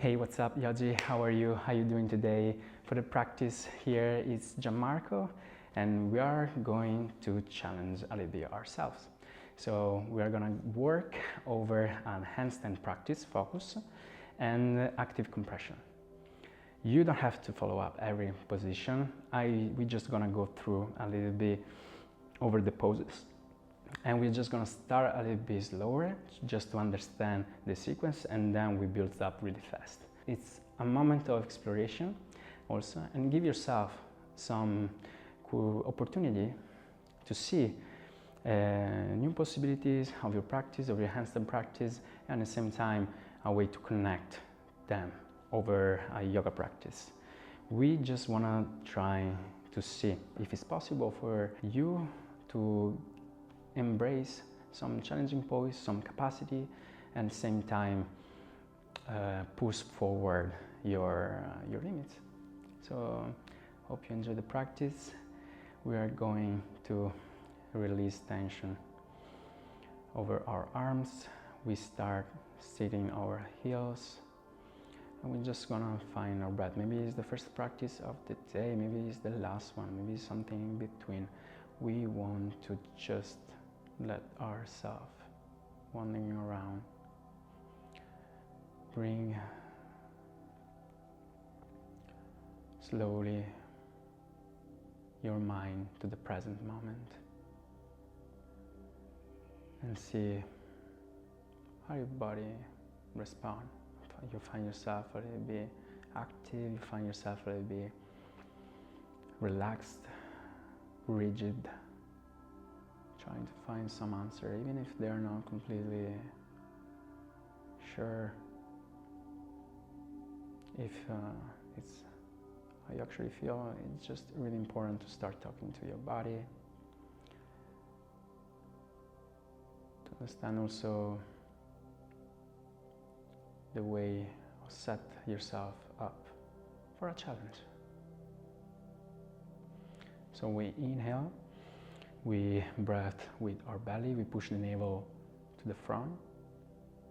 Hey, what's up, Yaji? How are you? How you doing today? For the practice here is Gianmarco, and we are going to challenge a little bit ourselves. So we are gonna work over a handstand practice, focus, and active compression. You don't have to follow up every position. We're just gonna go through a little bit over the poses. And we're just gonna start a little bit slower just to understand the sequence, and then we build up really fast. It's a moment of exploration also, and give yourself some cool opportunity to see new possibilities of your practice, of your handstand practice, and at the same time a way to connect them over a yoga practice. We just wanna try to see if it's possible for you to embrace some challenging pose, some capacity, and at the same time push forward your limits. So hope you enjoy the practice. We are going to release tension over our arms. We start sitting our heels, and we're just gonna find our breath. Maybe it's the first practice of the day, maybe it's the last one, maybe something in between. We want to just let ourselves wandering around. Bring slowly your mind to the present moment and see how your body responds. You find yourself a little bit active, you find yourself a little bit relaxed, rigid, trying to find some answer, even if they're not completely sure if it's how you actually feel. It's just really important to start talking to your body, to understand also the way you set yourself up for a challenge. So we inhale, we breathe with our belly, we push the navel to the front,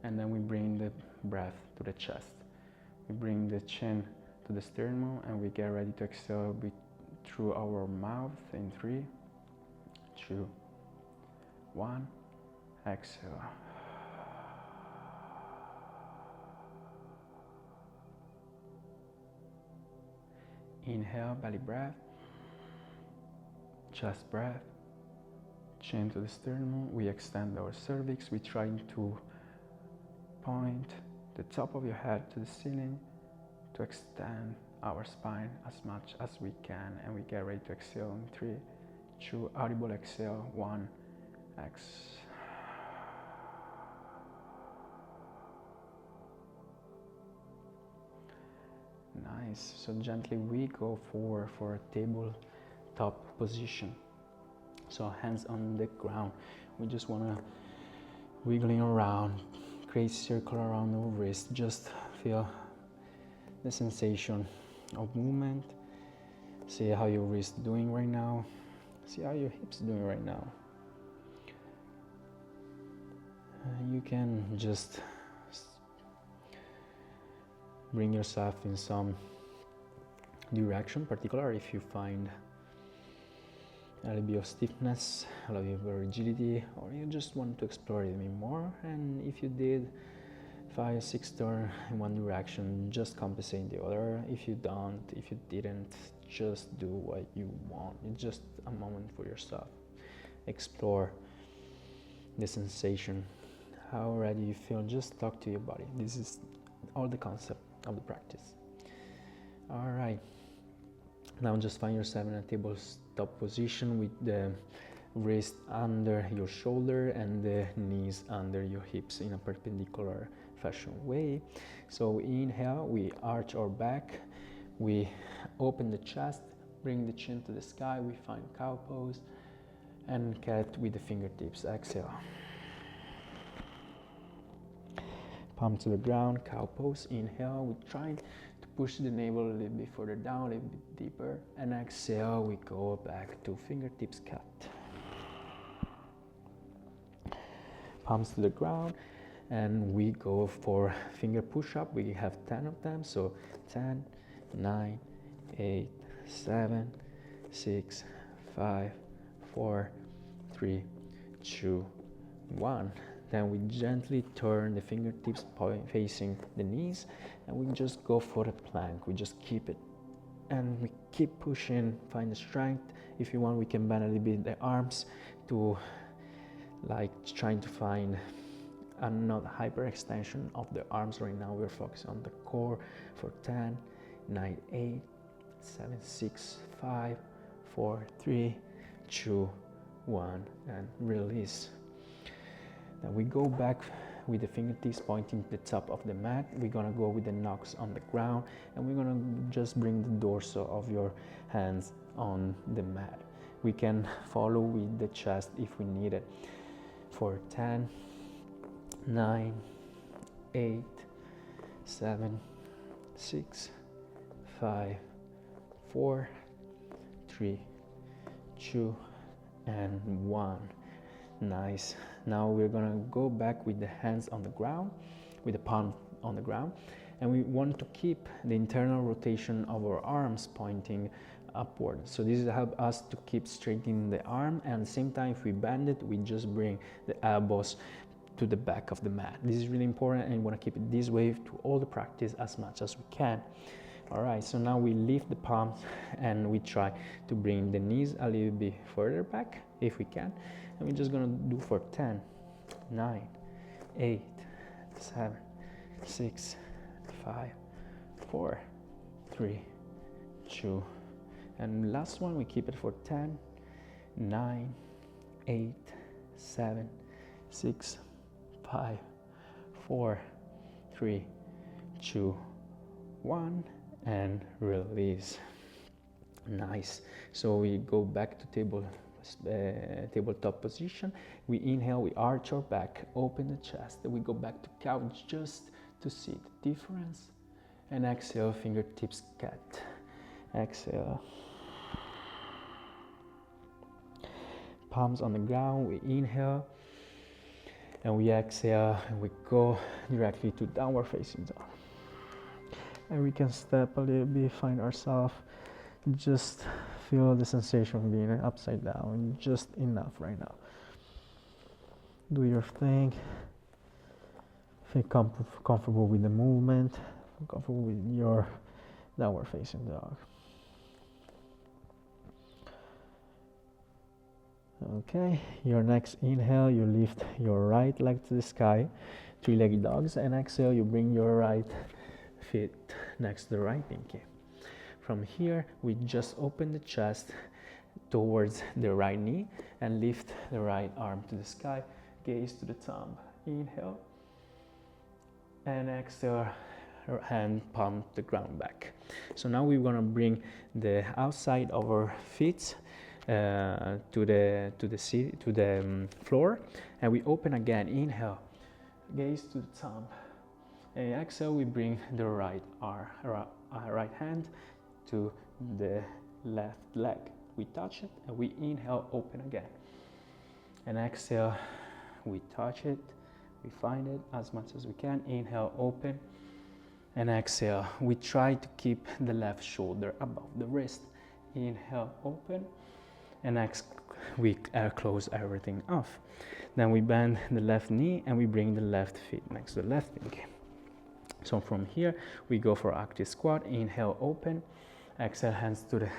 and then we bring the breath to the chest. We bring the chin to the sternum, and we get ready to exhale through our mouth in 3, 2, 1, exhale. Inhale, belly breath, chest breath, chin to the sternum. We extend our cervix. We try to point the top of your head to the ceiling to extend our spine as much as we can, and we get ready to exhale in 3, 2, audible exhale, 1, exhale. Nice. So gently we go forward for a tabletop position. So hands on the ground. We just wanna wiggling around, create circle around the wrist. Just feel the sensation of movement. See how your wrist doing right now. See how your hips doing right now. You can just bring yourself in some direction, particularly if you find a little bit of stiffness, a little bit of rigidity, or you just want to explore it a bit more. And if you did 5, 6 turns in one direction, just compensate the other. If you didn't, just do what you want. It's just a moment for yourself. Explore the sensation. How ready you feel, just talk to your body. This is all the concept of the practice. All right, now just find yourself in a tabletop position with the wrist under your shoulder and the knees under your hips in a perpendicular fashion way. So inhale, we arch our back, we open the chest, bring the chin to the sky, we find cow pose, and cat with the fingertips. Exhale. Palm to the ground, cow pose. Inhale, we try to push the navel a little bit further down, a little bit deeper. And exhale, we go back to fingertips cat. Palms to the ground. and we go for finger push-up. We have 10 of them, so 10, 9, 8, 7, 6, 5, 4, 3, 2, 1. Then we gently turn the fingertips facing the knees, and we just go for the plank. We just keep it, and we keep pushing, find the strength. If you want, we can bend a little bit the arms to like trying to find a not hyperextension of the arms. Right now we're focusing on the core for 10, 9, 8, 7, 6, 5, 4, 3, 2, 1, and release. Then we go back with the fingertips pointing to the top of the mat. We're gonna go with the knuckles on the ground, and we're gonna just bring the dorso of your hands on the mat. We can follow with the chest if we need it. For 10, 9, 8, 7, 6, 5, 4, 3, 2, and 1. Nice. Now we're gonna go back with the hands on the ground, with the palm on the ground, and we want to keep the internal rotation of our arms pointing upward. So this will help us to keep straightening the arm, and at the same time, if we bend it, we just bring the elbows to the back of the mat. This is really important, and you want to keep it this way to all the practice as much as we can. All right, so now we lift the palms and we try to bring the knees a little bit further back if we can. And we're just gonna do for 10, 9, 8, 7, 6, 5, 4, 3, 2, and last one, we keep it for 10, 9, 8, 7, 6, 5, 4, 3, 2, 1, and release. Nice. So we go back to tabletop position. We inhale, we arch our back, open the chest, then we go back to couch just to see the difference. And exhale, fingertips cat. Exhale. Palms on the ground, we inhale, and we exhale, and we go directly to downward facing dog. And we can step a little bit, find ourselves, just feel the sensation of being upside down, just enough right now. Do your thing, feel comfortable with the movement, comfortable with your downward facing dog. Okay, your next inhale, you lift your right leg to the sky, three-legged dogs, and exhale, you bring your right feet next to the right pinky. From here, we just open the chest towards the right knee and lift the right arm to the sky, gaze to the thumb. Inhale, and exhale, hand palm the ground back. So now we're gonna bring the outside of our feet to the floor, and we open again. Inhale, gaze to the thumb, and exhale, we bring the right hand to the left leg. We touch it, and we inhale, open again, and exhale, we touch it, we find it as much as we can. Inhale, open, and exhale, we try to keep the left shoulder above the wrist. Inhale, open, and next we close everything off. Then we bend the left knee and we bring the left feet next to the left pinky. So from here we go for active squat. Inhale, open, exhale, hands to the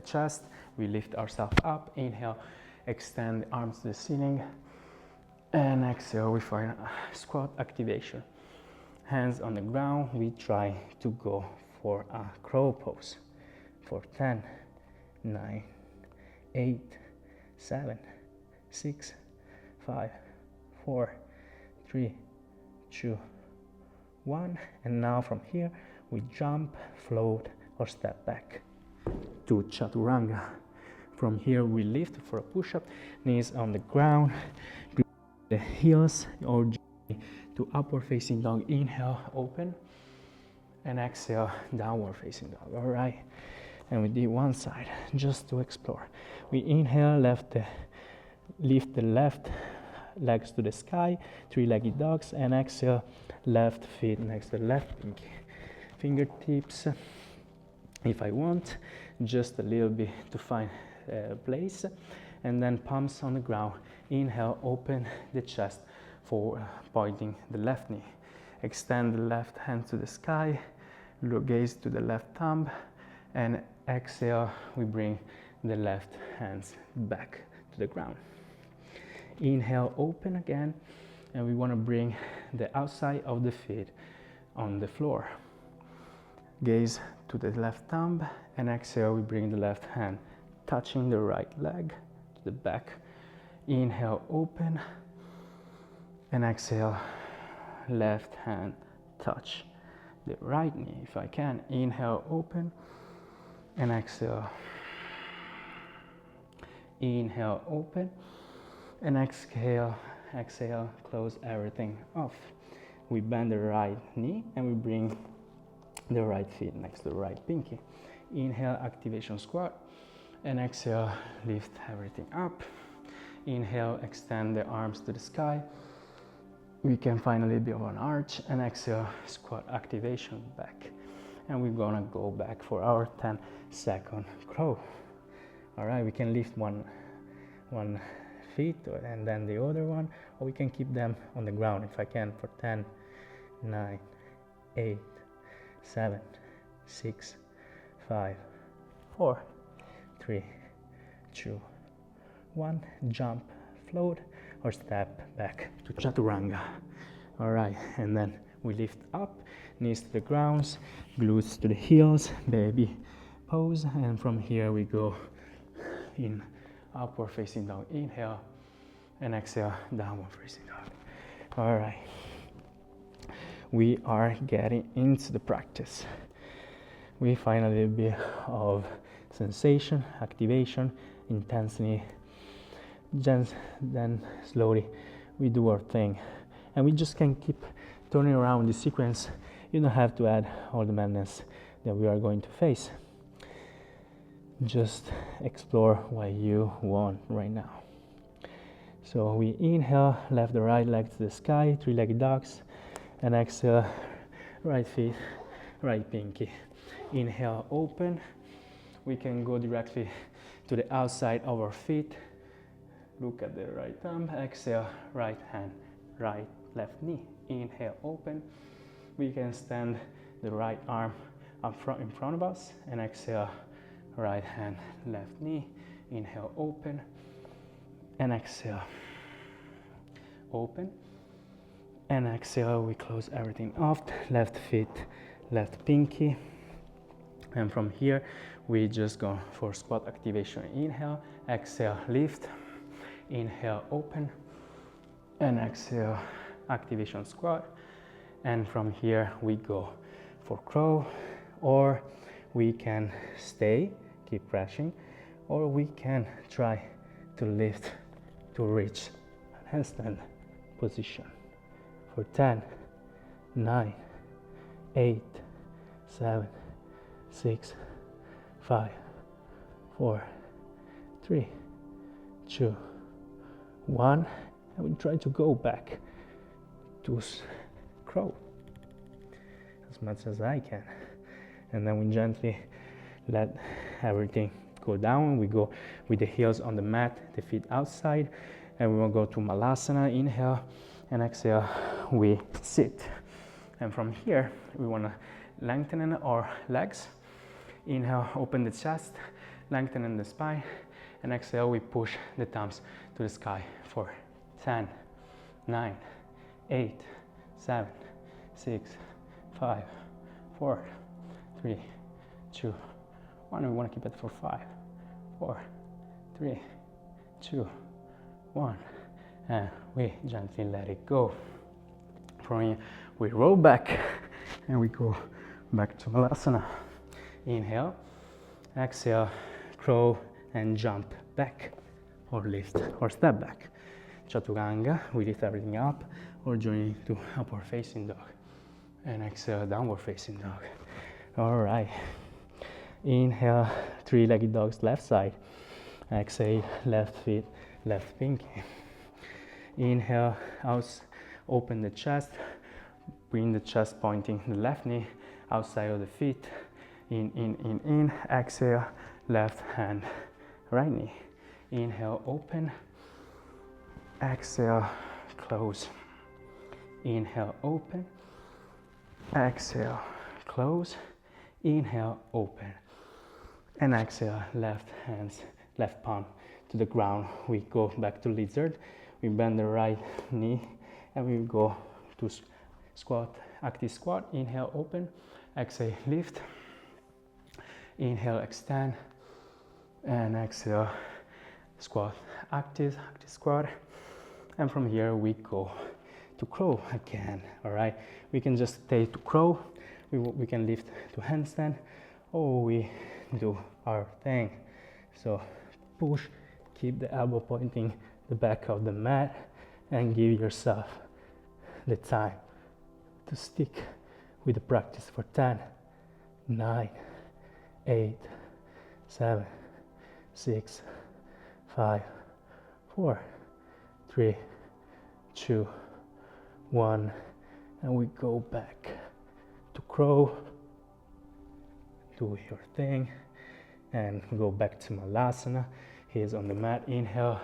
chest, we lift ourselves up. Inhale, extend the arms to the ceiling, and exhale, we find a squat activation. Hands on the ground, we try to go for a crow pose for 10, 9, 8, 7, 6, 5, 4, 3, 2, 1. And now from here, we jump, float, or step back to chaturanga. From here, we lift for a push-up, knees on the ground, the heels, or to upward facing dog. Inhale, open, and exhale, downward facing dog. All right. And we did one side just to explore. We inhale, lift the left legs to the sky, three-legged dogs, and exhale, left feet next to the left pinky. Fingertips, if I want, just a little bit to find place, and then palms on the ground. Inhale, open the chest for pointing the left knee. Extend the left hand to the sky, look, gaze to the left thumb, and exhale, we bring the left hands back to the ground. Inhale, open again, and we want to bring the outside of the feet on the floor. Gaze to the left thumb, and exhale, we bring the left hand touching the right leg to the back. Inhale, open, and exhale, left hand touch the right knee if I can. Inhale, open, and exhale. Inhale, open, and exhale, exhale, close everything off. We bend the right knee and we bring the right feet next to the right pinky. Inhale, activation squat, and exhale, lift everything up. Inhale, extend the arms to the sky. We can find a little bit of an arch, and exhale, squat activation back. And we're gonna go back for our 10-second crow. All right, we can lift one feet and then the other one, or we can keep them on the ground if I can for 10, 9, 8, 7, 6, 5, 4, 3, 2, 1. Jump, float, or step back to chaturanga. All right, and then we lift up, knees to the ground, glutes to the heels, baby pose, and from here we go in upward facing dog. Inhale, and exhale, downward facing dog. All right, we are getting into the practice. We find a little bit of sensation, activation, intensity. Then slowly we do our thing, and we just can keep turning around the sequence. You don't have to add all the madness that we are going to face. Just explore what you want right now. So we inhale, left the right leg to the sky, three-legged dogs, and exhale, right feet, right pinky. Inhale, open. We can go directly to the outside of our feet. Look at the right thumb. Exhale, right hand, right, left knee. Inhale, open. We can stand the right arm up front in front of us, and exhale, right hand, left knee. Inhale, open, and exhale, open, and exhale. We close everything off. Left feet, left pinky, and from here we just go for squat activation. Inhale, exhale, lift. Inhale, open, and exhale, activation squat. And from here we go for crow, or we can stay, keep pressing, or we can try to lift to reach a handstand position for 10, 9, 8, 7, 6, 5, 4, 3, 2, 1, and we try to go back to crow as much as I can, and then we gently let everything go down. We go with the heels on the mat, the feet outside, and we will go to Malasana. Inhale, and exhale, we sit, and from here we want to lengthen our legs. Inhale, open the chest, lengthen the spine, and exhale, we push the thumbs to the sky for 10, 9, 8, 7, 6, 5, 4, 3, 2, 1. We want to keep it for 5, 4, 3, 2, 1, and we gently let it go. From here, we roll back and we go back to Malasana. Inhale, exhale, crow, and jump back, or lift, or step back. Chaturanga, we lift everything up, or journey to upward facing dog. And exhale, downward facing dog. All right. Inhale, three-legged dogs, left side. Exhale, left feet, left pinky. Inhale, out, open the chest, bring the chest pointing the left knee outside of the feet. In. Exhale, left hand, right knee. Inhale, open. Exhale, close. Inhale, open. Exhale, close. Inhale, open. And exhale, left hands, left palm to the ground. We go back to lizard. We bend the right knee and we go to squat, active squat. Inhale, open. Exhale, lift. Inhale, extend. And exhale, squat, active squat. And from here we go to crow again. All right, we can just stay to crow. We can lift to handstand, or we do our thing. So push, keep the elbow pointing the back of the mat, and give yourself the time to stick with the practice for 10, 9, 8, 7, 6, 5, 4, 3, 2, 1, and we go back to crow. Do your thing and go back to Malasana. He's on the mat. Inhale,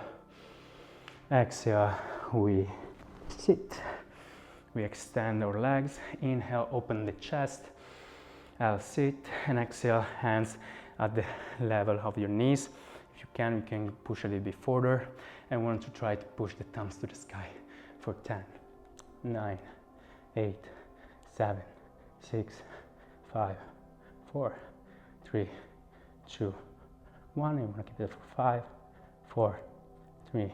exhale, we sit. We extend our legs. Inhale, open the chest. I'll sit, and exhale, hands at the level of your knees. If you can push a little bit further. And want to try to push the thumbs to the sky for 10, 9, 8, 7, 6, 5, 4, 3, 2, 1. You want to keep it for 5, 4, 3,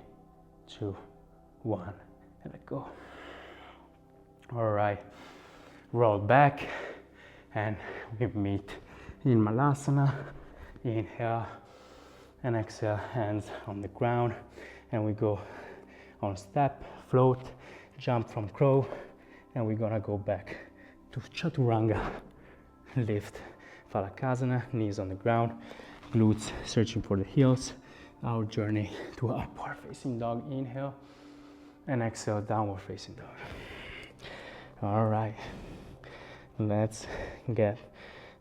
2, 1. And let go. All right. Roll back and we meet in Malasana. Inhale and exhale, hands on the ground. And we go on step, float, jump from crow, and we're gonna go back to Chaturanga. Lift, Phalakasana, knees on the ground, glutes searching for the heels. Our journey to upward facing dog. Inhale and exhale, downward facing dog. All right, let's get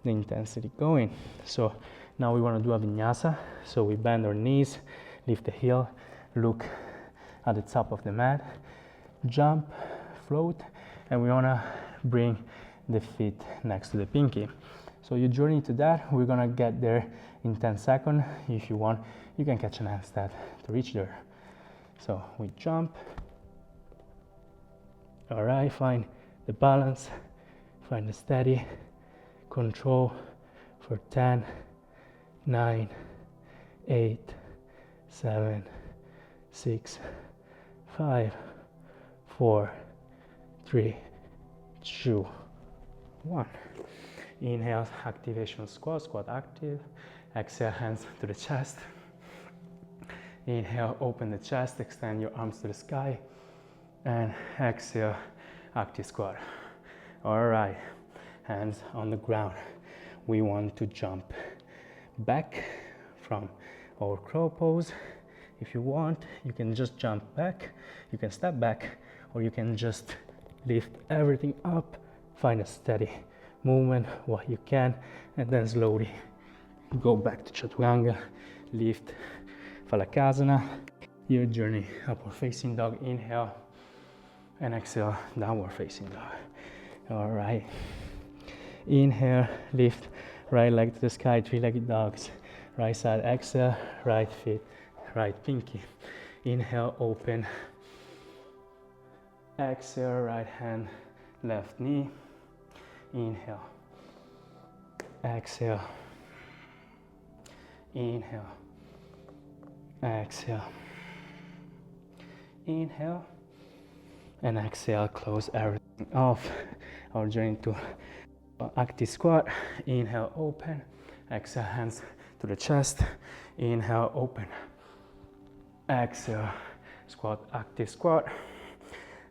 the intensity going. So now we want to do a vinyasa. So we bend our knees, lift the heel, look at the top of the mat, jump, float, and we want to bring the feet next to the pinky. So your journey to that, we're gonna get there in 10 seconds. If you want, you can catch an handstand to reach there. So we jump. All right, find the balance, find the steady control for 10, 9, 8, 7, 6, 5, 4, 3, 2, 1. Inhale, activation squat, squat active. Exhale, hands to the chest. Inhale, open the chest, extend your arms to the sky. And exhale, active squat. All right, hands on the ground. We want to jump back from our crow pose. If you want, you can just jump back, you can step back, or you can just lift everything up, find a steady movement what you can, and then slowly go back to Chaturanga, lift, Phalakasana. Your journey, upward facing dog. Inhale and exhale, downward facing dog. All right, inhale, lift, right leg to the sky, three-legged dogs. Right side, exhale, right feet, right pinky. Inhale, open. Exhale, right hand, left knee. Inhale. Exhale. Inhale. Exhale. Inhale. And exhale, close everything off. Our journey to active squat. Inhale, open. Exhale, hands to the chest. Inhale, open. Exhale, squat, active squat.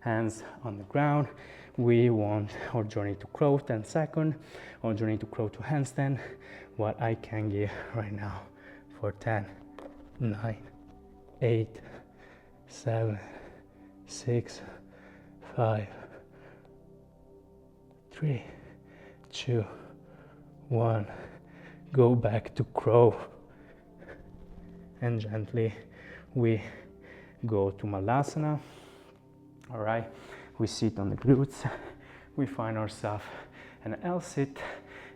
Hands on the ground. We want our journey to crow, 10 seconds. Our journey to crow to handstand. What I can give right now for 10, 9, 8, 7, 6, 5, 3, 2, 1. Go back to crow. And gently we go to Malasana. All right, we sit on the glutes. We find ourselves an L sit.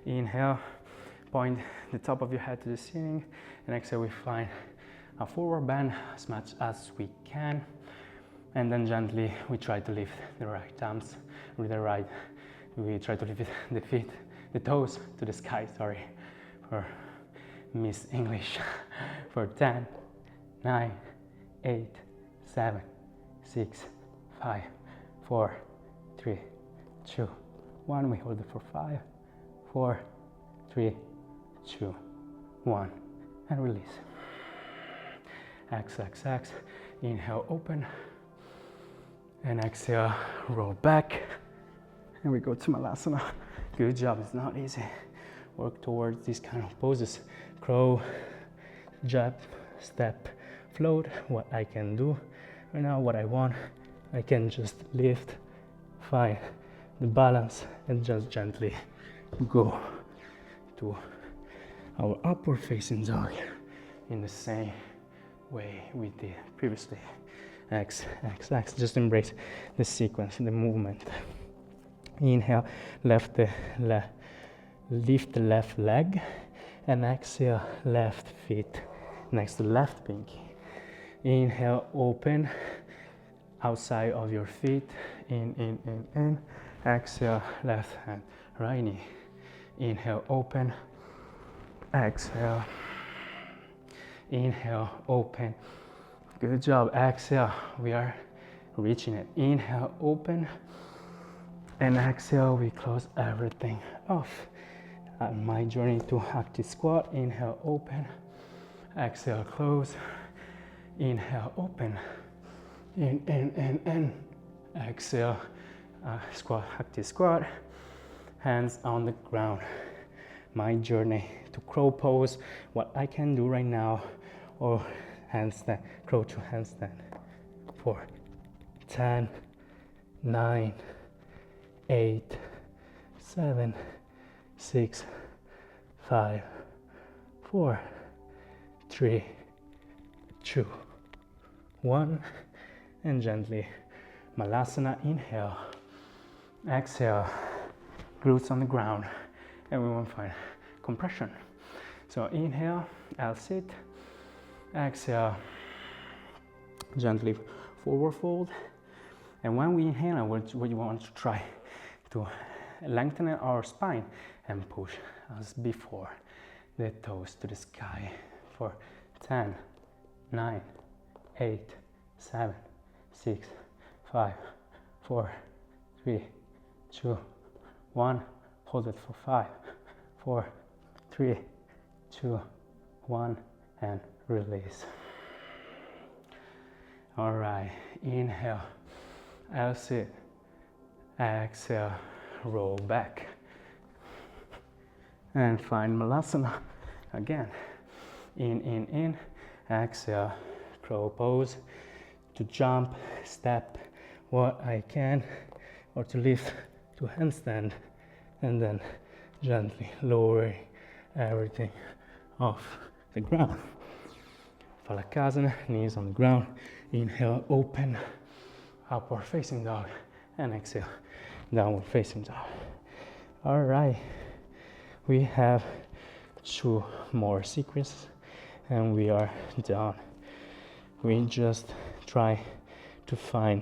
Inhale, point the top of your head to the ceiling, and exhale, we find a forward bend as much as we can, and then gently we try to lift the right arms with the right. We try to lift the feet, the toes to the sky. Sorry for Miss English. For 10, 9, 8, 7, 6, 5, 4, 3, 2, 1. We hold it for 5, 4, 3, 2, 1, and release. Exhale, exhale, exhale. Inhale, open, and exhale, roll back, and we go to Malasana. Good job. It's not easy. Work towards these kind of poses. Crow, jab, step, float. What I can do right now, what I want, I can just lift, find the balance, and just gently go to our upward facing dog in the same way we did previously. X, X, X. Just embrace the sequence, the movement. Inhale, lift the left leg, and exhale, left feet next to left pinky. Inhale, open outside of your feet. In. Exhale, left hand, right knee. Inhale, open. Exhale. Inhale, open. Good job. Exhale, we are reaching it. Inhale, open. And exhale, we close everything off. My journey to active squat. Inhale, open. Exhale, close. Inhale, open. In. Exhale, squat, active squat. Hands on the ground. My journey to crow pose. What I can do right now, or handstand, crow to handstand. 4, 10, 9, 8, 7, 6, 5, 4, 3, 2, 1, and gently Malasana. Inhale, exhale, glutes on the ground, and we want to find compression. So inhale, L sit, exhale, gently forward fold, and when we inhale, we want to try to lengthen our spine and push as before, the toes to the sky. For 10, 9, 8, 7, 6, 5, 4, 3, 2, 1. Hold it for 5, 4, 3, 2, 1, and release. All right, inhale, L sit, exhale, roll back, and find Malasana again. In, exhale, crow pose, to jump, step what I can, or to lift to handstand, and then gently lowering everything off the ground. Phalakasana, knees on the ground. Inhale, open, upward facing dog, and exhale, downward facing dog. All right, we have 2 more sequences, and we are done. We just try to find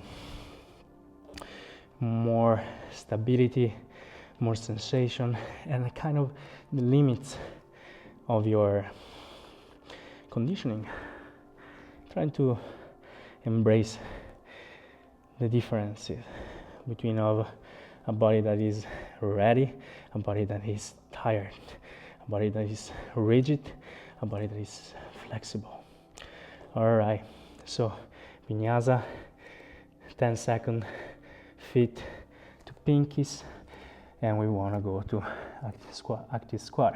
more stability, more sensation, and kind of the limits of your conditioning. Trying to embrace the differences between a body that is ready, a body that is tired, a body that is rigid, a body that is flexible. All right, so vinyasa, 10-second feet to pinkies, and we want to go to active squat.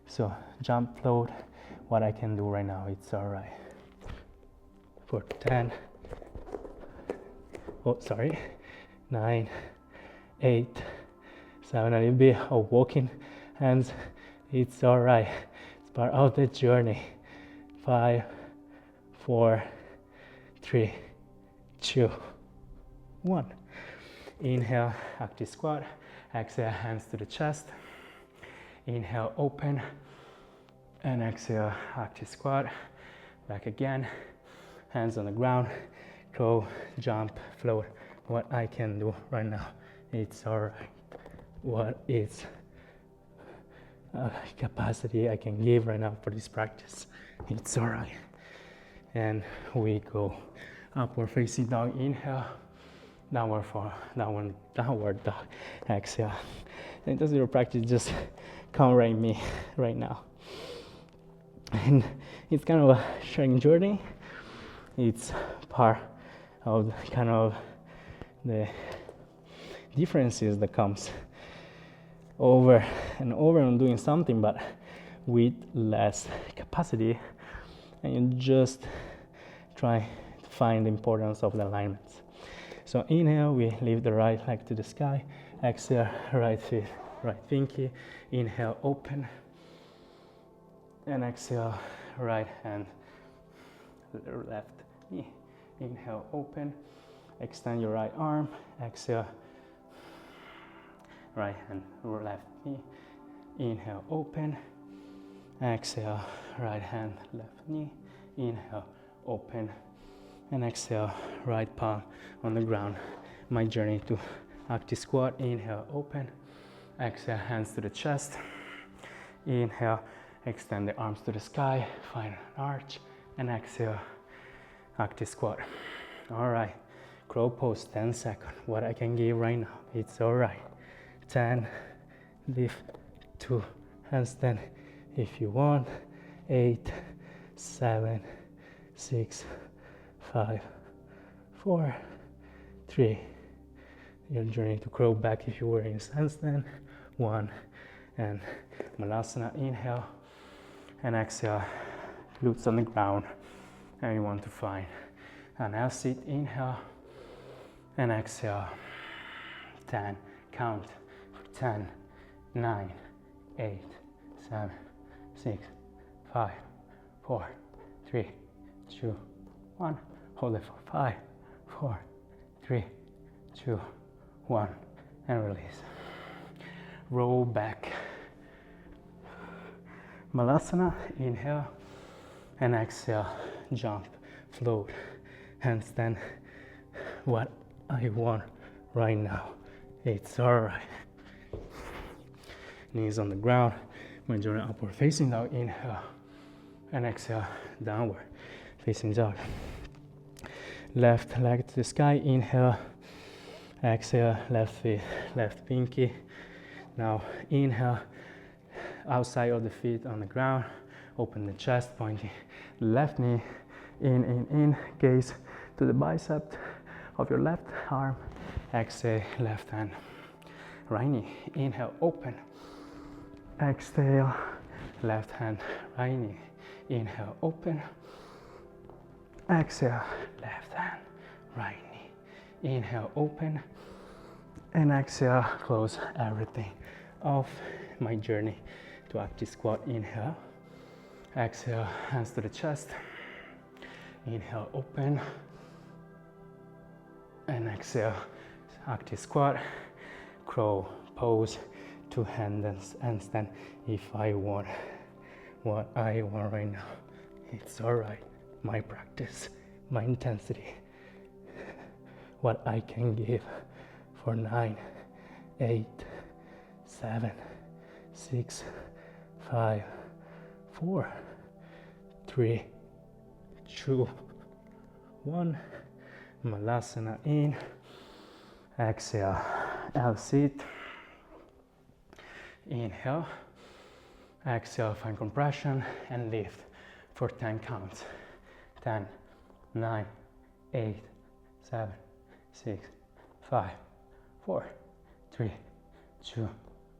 So jump, float, what I can do right now, it's all right. For 10, oh sorry, 9, 8, 7, a little bit of walking hands, it's all right, it's part of the journey. 5, 4, 3, 2, 1. Inhale, active squat. Exhale, hands to the chest. Inhale, open, and exhale, active squat. Back again, hands on the ground, go, jump, float. What I can do right now, it's all right. What is capacity I can give right now for this practice, it's all right. And we go upward facing dog. Inhale, downward dog. Exhale. And this little practice just come right me right now. And it's kind of a sharing journey. It's part of kind of the differences that comes over and over on doing something, but with less capacity, and you just try to find the importance of the alignments. So inhale, we lift the right leg to the sky. Exhale, right feet, right pinky. Inhale, open, and exhale, right hand, left knee. Inhale, open, extend your right arm. Exhale, right hand, left knee. Inhale, open, exhale, right hand, left knee. Inhale, open, and exhale, right palm on the ground. My journey to active squat. Inhale, open, exhale, hands to the chest. Inhale, extend the arms to the sky, find an arch, and exhale, active squat. All right, crow pose, 10 seconds. What I can give right now, it's all right. 10, lift, 2, handstand if you want. 8, 7, 6, 5, 4, 3. Your journey to crow back if you were in handstand. 1, and Malasana. Inhale and exhale, glutes on the ground, and you want to find an L sit. Inhale and exhale. 10, count. 10, 9, 8, 7, 6, 5, 4, 3, 2, 1. Hold it for 5, 4, 3, 2, 1, and release. Roll back. Malasana. Inhale and exhale. Jump, float, handstand. What I want right now, it's all right. Knees on the ground. When you're upward facing dog, inhale and exhale, downward facing dog. Left leg to the sky. Inhale, exhale, left feet, left pinky. Now inhale, outside of the feet on the ground. Open the chest, pointing left knee. In, gaze to the bicep of your left arm. Exhale, left hand, right knee. Inhale, open. Exhale, left hand, right knee. Inhale, open. Exhale, left hand, right knee. Inhale, open. And exhale, close everything off. My journey to active squat. Inhale. Exhale, hands to the chest. Inhale, open. And exhale, active squat. Crow pose. 2 handstand if I want what I want right now. It's all right. My practice, my intensity, what I can give for 9, 8, 7, 6, 5, 4, 3, 2, 1. Malasana in. Exhale, L sit. Inhale, exhale, find compression and lift for 10 counts. 10, 9, 8, 7, 6, 5, 4, 3, 2,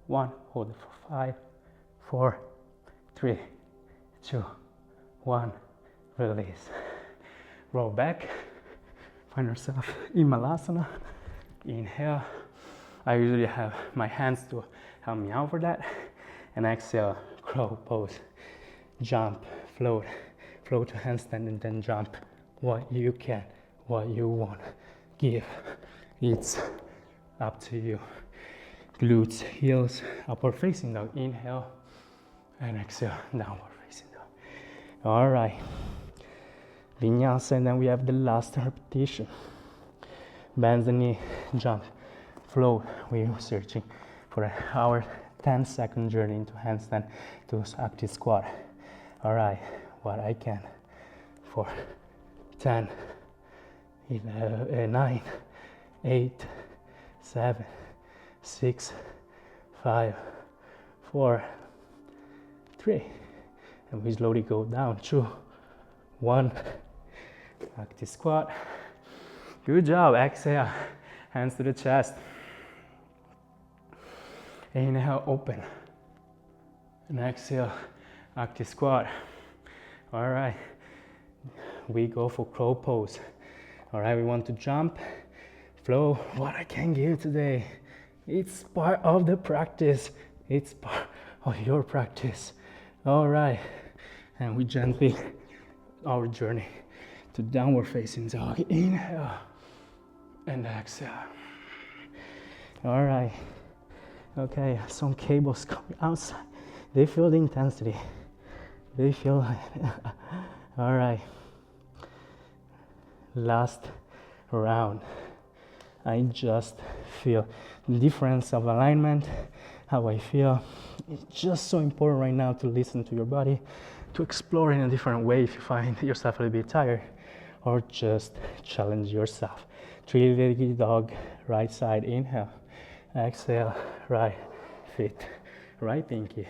1. Hold it for 5, 4, 3, 2, 1. Release. Roll back Find ourselves in Malasana. Inhale. I usually have my hands to help me out for that. And exhale, crow pose. Jump, float to handstand and then jump. What you can, what you want. Give. It's up to you. Glutes, heels, upward facing dog. Inhale and exhale, downward facing dog. All right. Vinyasa, and then we have the last repetition. Bend the knee, jump, float. We're searching for our 10-second journey into handstand to active squat. All right, what I can for 10, 11, 9, 8, 7, 6, 5, 4, 3, and we slowly go down. 2, 1. Active squat. Good job. Exhale, hands to the chest. Inhale, open. And exhale, active squat. All right, we go for crow pose. All right, we want to jump, flow. What I can give today, it's part of the practice. It's part of your practice. All right, and we gently, our journey to downward facing dog. Inhale and exhale. All right. Okay, some cables coming outside. They feel the intensity. They feel it. All right. Last round. I just feel the difference of alignment, how I feel. It's just so important right now to listen to your body, to explore in a different way if you find yourself a little bit tired, or just challenge yourself. Three-legged dog, right side, inhale. Exhale, right feet, right pinky,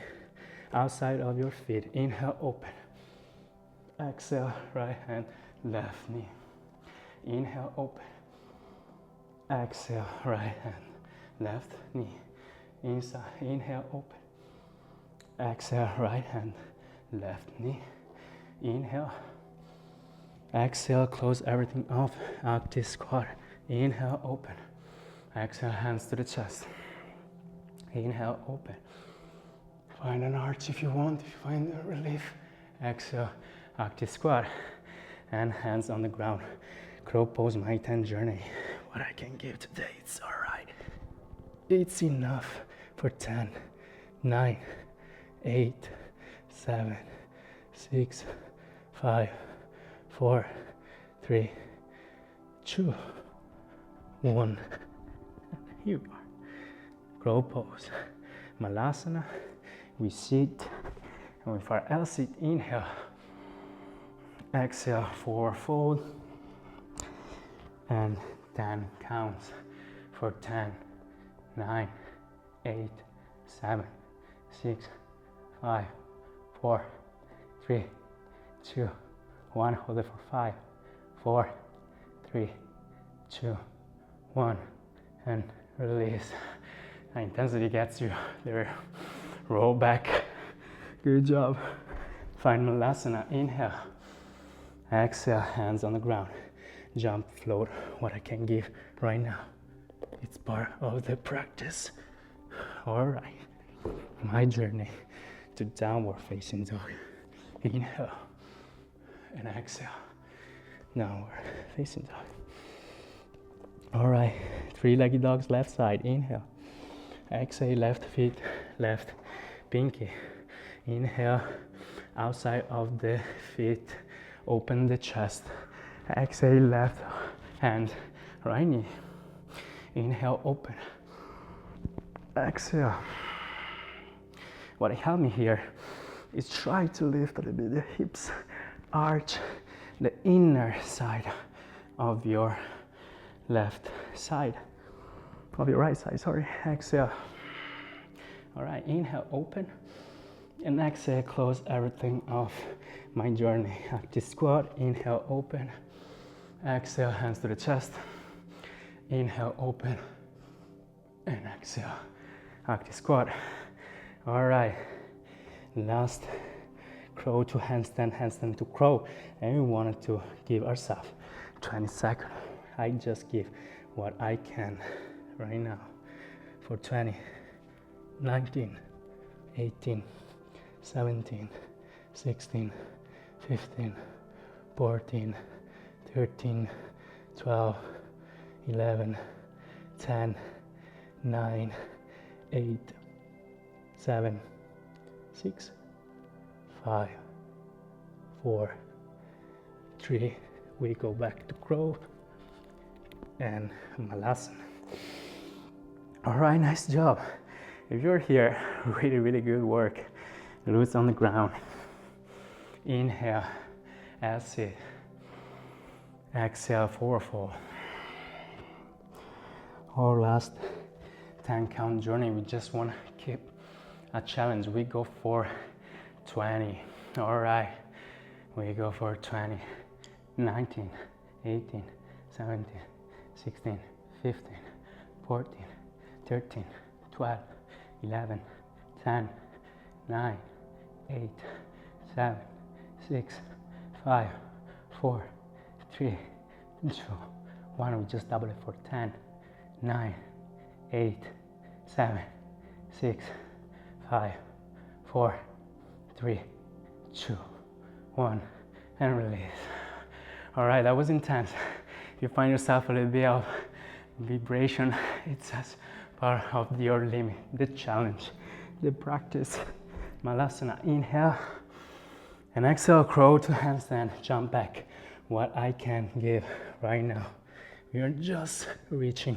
outside of your feet. Inhale, open. Exhale, right hand, left knee. Inhale, open. Exhale, right hand, left knee. Inside, inhale, open. Exhale, right hand, left knee. Inhale. Exhale, close everything off. Active squat. Inhale, open. Exhale, hands to the chest. Inhale, open. Find an arch if you want, if you find a relief. Exhale, active squat. And hands on the ground. Crow pose, my 10 journey. What I can give today, it's all right. It's enough for 10, 9, 8, 7, 6, 5, 4, 3, 2, 1. Here we are. Crow pose. Malasana. We sit. And with our L sit, inhale. Exhale, forward fold. And 10 counts for 10, 9, 8, 7, 6, 5, 4, 3, 2, 1. Hold it for 5, 4, 3, 2, 1. And release. The intensity gets you there. Roll back. Good job. Find Malasana. Inhale. Exhale, hands on the ground. Jump, float, what I can give right now. It's part of the practice. All right. My journey to downward facing dog. Inhale and exhale. Downward facing dog. All right. Three-legged dogs, left side. Inhale. Exhale, left feet, left pinky. Inhale, outside of the feet. Open the chest. Exhale, left hand, right knee. Inhale, open. Exhale. What helped me here is try to lift a little bit the hips, arch the inner side of your left side, of your right side, sorry. Exhale. All right, inhale, open. And exhale, close everything off. My journey. Active squat. Inhale, open. Exhale, hands to the chest. Inhale, open. And exhale, active squat. All right. Last crow to handstand, handstand to crow. And we wanted to give ourselves 20 seconds. I just give what I can right now for 20, 19, 18, 17, 16, 15, 14, 13, 12, 11, 10, 9, 8, 7, 6, 5, 4, 3. We go back to crow and malasana. All right, nice job. If you're here, really good work. Glutes on the ground. Inhale, exhale. Exhale, forward fold. Our last 10 count journey, we just want to keep a challenge. We go for 20. All right, we go for 20. 19, 18, 17, 16, 15, 14, 13, 12, 11, 10, 9, 8, 7, 6, 5, 4, 3, 2, 1. We just double it for 10, 9, 8, 7, 6, 5, 4, 3, 2, 1, and release. All right, that was intense. If you find yourself a little bit of vibration, it's as part of your limit, the challenge, the practice. Malasana, inhale, and exhale, crow to handstand, jump back. What I can give right now. We are just reaching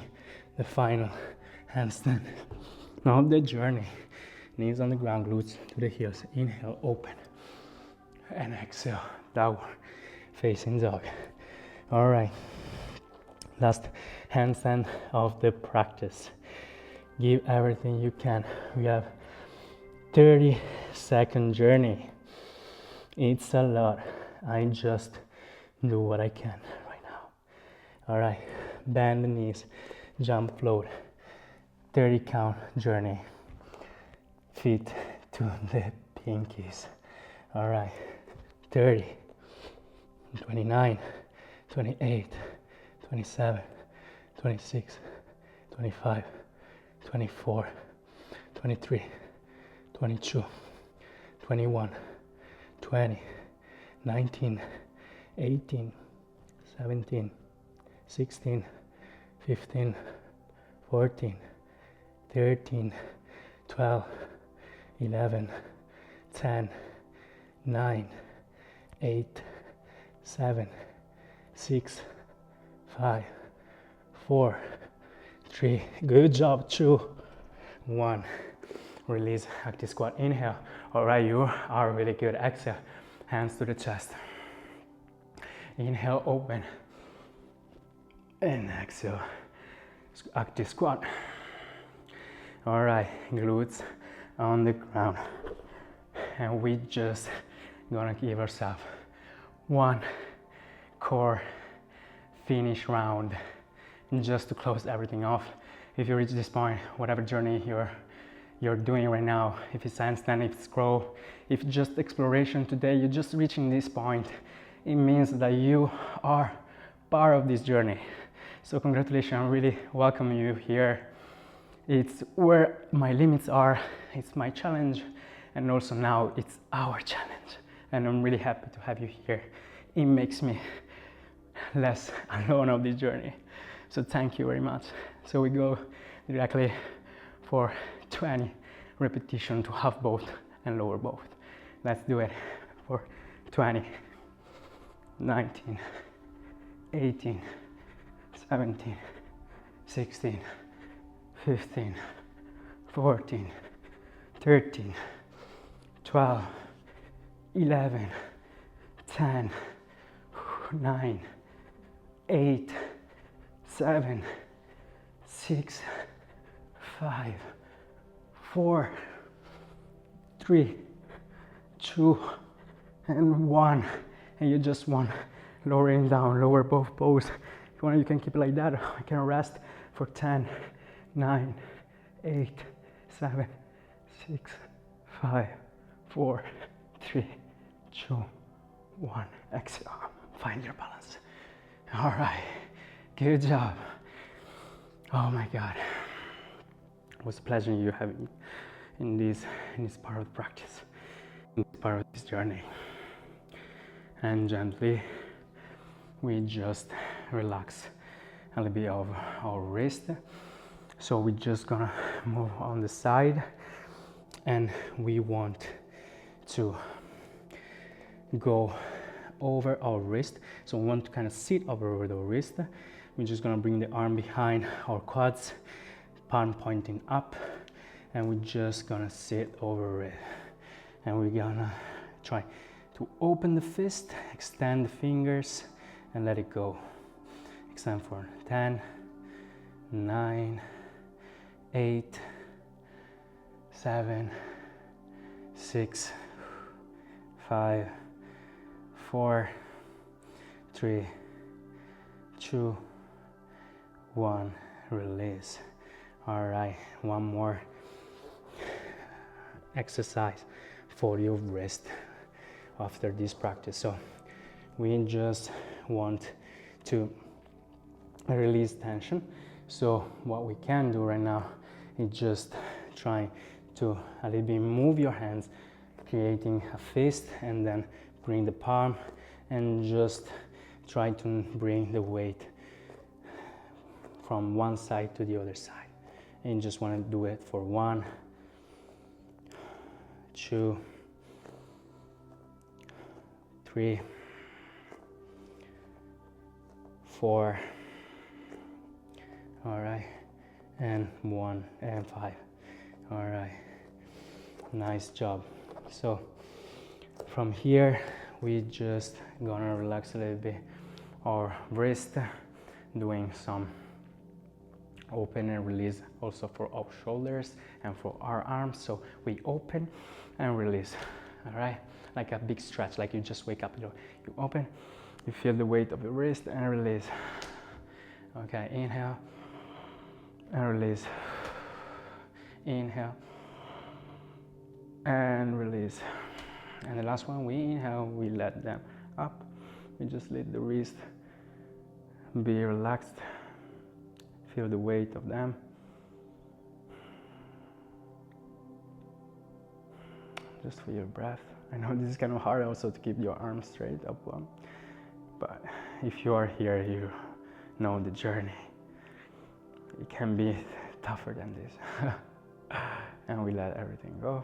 the final handstand. Now the journey. Knees on the ground, glutes to the heels. Inhale, open, and exhale, downward facing dog. All right, last handstand of the practice. Give everything you can. We have 30-second journey. It's a lot. I just do what I can right now. All right, bend the knees, jump, float. 30 count journey. Feet to the pinkies. All right, 30. 29, 28, 27, 26, 25, 24, 23, 22, 21, 20, 19, 18, 17, 16, 15, 14, 13, 12, 11, 10, 9, 8, 7, 6, 5, 4, 3. Good job. 2, 1. Release. Active squat. Inhale. All right, you are really good. Exhale. Hands to the chest. Inhale, open. And exhale. Active squat. All right, glutes on the ground. And we just gonna give ourselves one core finish round just to close everything off. If you reach this point, whatever journey you're doing right now, if it's handstand, if it's crow, if it's just exploration today, you're just reaching this point, it means that you are part of this journey. So congratulations, I really welcome you here. It's where my limits are, it's my challenge, and also now it's our challenge. And I'm really happy to have you here. It makes me less alone of this journey. So thank you very much. So we go directly for 20 repetitions to half both and lower both. Let's do it for 20, 19, 18, 17, 16, 15, 14, 13, 12, 11, 10, 9, 8, 7, 6, 5, 4, 3, 2, and 1. And you just want lowering down, lower both pose. If you want, you can keep it like that. I can rest for 10, 9, 8, 7, 6, 5, 4, 3, 2, 1. Exhale. Find your balance. All right. Good job. Oh my God. It was a pleasure you having me in this part of the practice, in this part of this journey. And gently, we just relax a little bit of our wrist. So we're just gonna move on the side, and we want to go over our wrist. So we want to kind of sit over the wrist. We're just gonna bring the arm behind our quads, palm pointing up, and we're just gonna sit over it. And we're gonna try to open the fist, extend the fingers, and let it go. Extend for 10, 9, 8, 7, 6, 5, 4, 3, 2, 1, release. All right, one more exercise for your wrist after this practice. So we just want to release tension. So what we can do right now is just try to a little bit move your hands, creating a fist, and then bring the palm and just try to bring the weight from one side to the other side. And you just want to do it for 1, 2, 3, 4, all right, and 1 and 5. All right, nice job. So from here, we just gonna relax a little bit our wrist, doing some open and release also for our shoulders and for our arms. So we open and release, all right, like a big stretch, like you just wake up, you open, you feel the weight of the wrist, and release. Okay, inhale and release, inhale and release. And the last one, we inhale, we let them up, we just let the wrist be relaxed, feel the weight of them. Just for your breath. I know this is kind of hard also to keep your arms straight up one, but if you are here, you know the journey. It can be tougher than this. And we let everything go.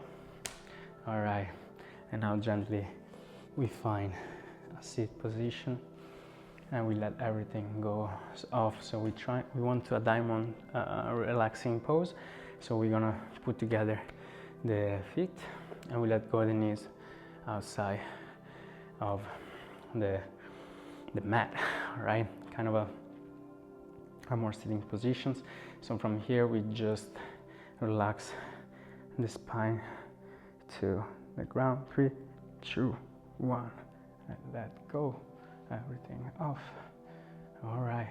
All right, and now gently we find a seat position, and we let everything go off. So we want to a diamond relaxing pose. So we're gonna put together the feet, and we let go of the knees outside of the mat, all right? Kind of a more sitting positions. So from here, we just relax the spine to the ground. 3, 2, 1, and let go everything off. All right,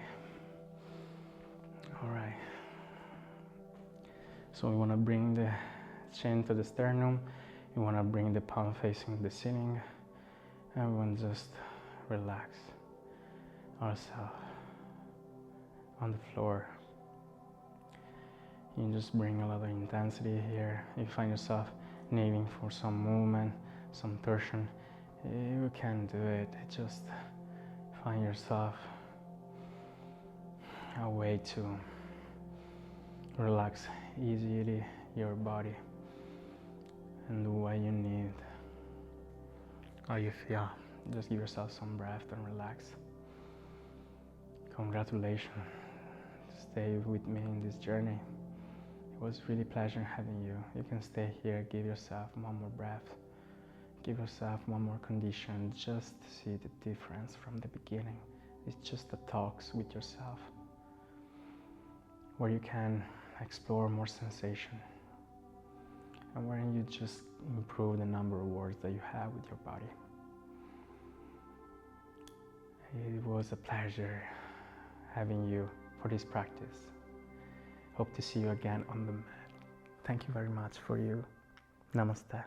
all right. So we want to bring the chin to the sternum. We want to bring the palm facing the ceiling, and we want to just relax ourselves on the floor. You just bring a lot of intensity here. You find yourself needing for some movement, some torsion, you can do it. Just find yourself a way to relax easily your body and do what you need, how you feel. Just give yourself some breath and relax. Congratulations, stay with me in this journey. It was really a pleasure having you. You can stay here, give yourself one more breath, give yourself one more condition, just to see the difference from the beginning. It's just the talks with yourself, where you can explore more sensation, and where you just improve the number of words that you have with your body. It was a pleasure having you for this practice. Hope to see you again on the mat. Thank you very much for you. Namaste.